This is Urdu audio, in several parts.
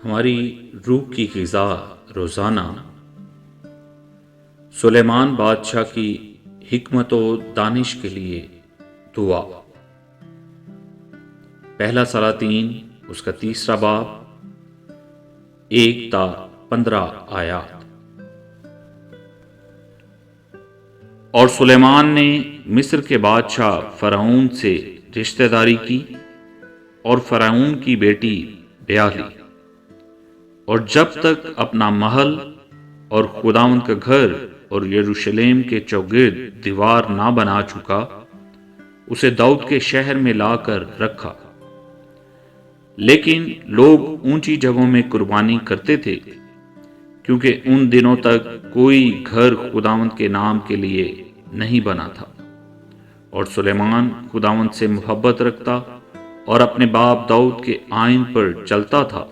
ہماری روح کی غذا روزانہ سلیمان بادشاہ کی حکمت و دانش کے لیے دعا۔ پہلا سلاطین اس کا 3 باب 1 تا 15 آیات۔ اور سلیمان نے مصر کے بادشاہ فرعون سے رشتہ داری کی اور فرعون کی بیٹی بیاہ لی، اور جب تک اپنا محل اور خداوند کا گھر اور یروشلم کے چوگرد دیوار نہ بنا چکا، اسے داؤد کے شہر میں لا کر رکھا۔ لیکن لوگ اونچی جگہوں میں قربانی کرتے تھے، کیونکہ ان دنوں تک کوئی گھر خداوند کے نام کے لیے نہیں بنا تھا، اور سلیمان خداوند سے محبت رکھتا اور اپنے باپ داؤد کے آئین پر چلتا تھا۔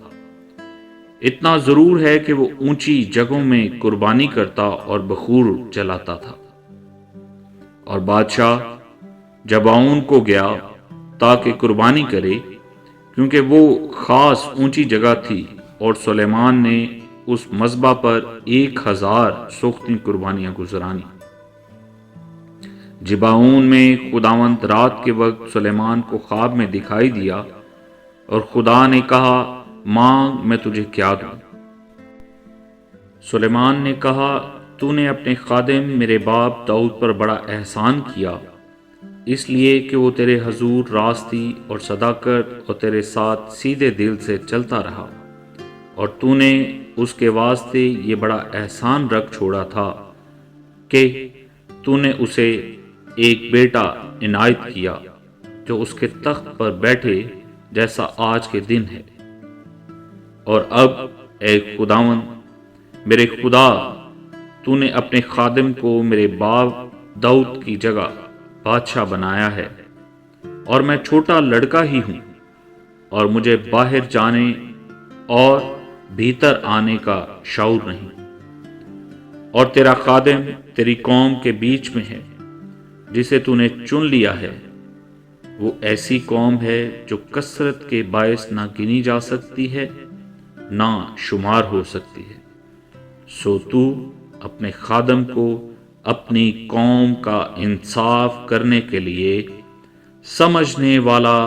اتنا ضرور ہے کہ وہ اونچی جگہوں میں قربانی کرتا اور بخور جلاتا تھا۔ اور بادشاہ جبعون کو گیا تاکہ قربانی کرے، کیونکہ وہ خاص اونچی جگہ تھی، اور سلیمان نے اس مذبح پر 1000 سوختیں قربانیاں گزرانی۔ جبعون میں خداوند رات کے وقت سلیمان کو خواب میں دکھائی دیا، اور خدا نے کہا، مانگ، میں تجھے کیا دوں؟ سلیمان نے کہا، تو نے اپنے خادم میرے باپ داؤد پر بڑا احسان کیا، اس لیے کہ وہ تیرے حضور راستی اور صداقت اور تیرے ساتھ سیدھے دل سے چلتا رہا، اور تو نے اس کے واسطے یہ بڑا احسان رکھ چھوڑا تھا کہ تو نے اسے ایک بیٹا عنایت کیا جو اس کے تخت پر بیٹھے جیسا آج کے دن ہے۔ اور اب اے خداوند میرے خدا، تو نے اپنے خادم کو میرے باپ داؤد کی جگہ بادشاہ بنایا ہے، اور میں چھوٹا لڑکا ہی ہوں، اور مجھے باہر جانے اور بھیتر آنے کا شعور نہیں۔ اور تیرا خادم تیری قوم کے بیچ میں ہے جسے تو نے چن لیا ہے، وہ ایسی قوم ہے جو کثرت کے باعث نہ گنی جا سکتی ہے نہ شمار ہو سکتی ہے۔ سو تو اپنے خادم کو اپنی قوم کا انصاف کرنے کے لیے سمجھنے والا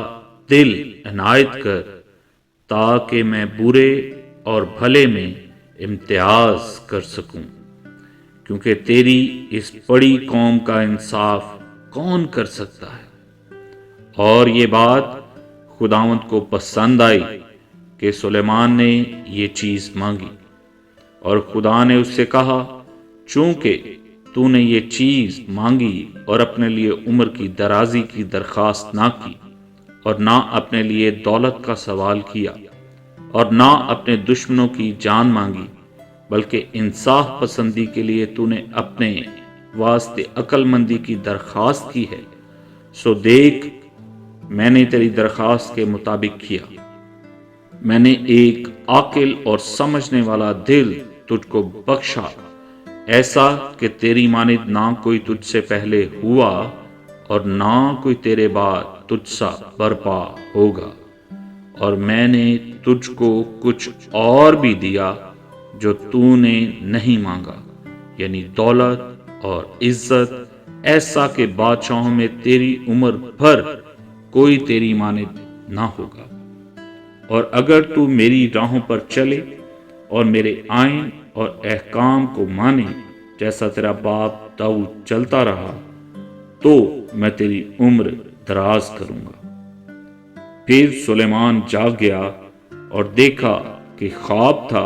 دل عنایت کر، تاکہ میں برے اور بھلے میں امتیاز کر سکوں، کیونکہ تیری اس بڑی قوم کا انصاف کون کر سکتا ہے؟ اور یہ بات خداوند کو پسند آئی کہ سلیمان نے یہ چیز مانگی، اور خدا نے اس سے کہا، چونکہ تو نے یہ چیز مانگی اور اپنے لیے عمر کی درازی کی درخواست نہ کی، اور نہ اپنے لیے دولت کا سوال کیا، اور نہ اپنے دشمنوں کی جان مانگی، بلکہ انصاف پسندی کے لیے تو نے اپنے واسطے عقل مندی کی درخواست کی ہے، سو دیکھ، میں نے تیری درخواست کے مطابق کیا۔ میں نے ایک عاقل اور سمجھنے والا دل تجھ کو بخشا، ایسا کہ تیری مانند نہ کوئی تجھ سے پہلے ہوا اور نہ کوئی تیرے بعد تجھ سا برپا ہوگا۔ اور میں نے تجھ کو کچھ اور بھی دیا جو تو نے نہیں مانگا، یعنی دولت اور عزت، ایسا کہ بادشاہوں میں تیری عمر بھر کوئی تیری مانند نہ ہوگا۔ اور اگر تو میری راہوں پر چلے اور میرے آئین اور احکام کو مانے جیسا تیرا باپ داؤد چلتا رہا، تو میں تیری عمر دراز کروں گا۔ پھر سلیمان جاگ گیا اور دیکھا کہ خواب تھا،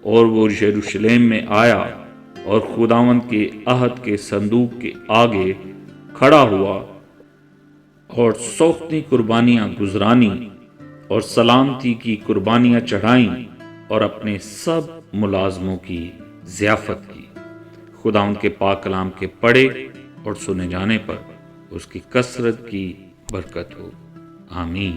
اور وہ یروشلم میں آیا اور خداوند کے عہد کے صندوق کے آگے کھڑا ہوا، اور سوختیں قربانیاں گزرانی اور سلامتی کی قربانیاں چڑھائیں، اور اپنے سب ملازموں کی ضیافت کی۔ خداوند کے پاک کلام کے پڑھے اور سنے جانے پر اس کی کثرت کی برکت ہو، آمین۔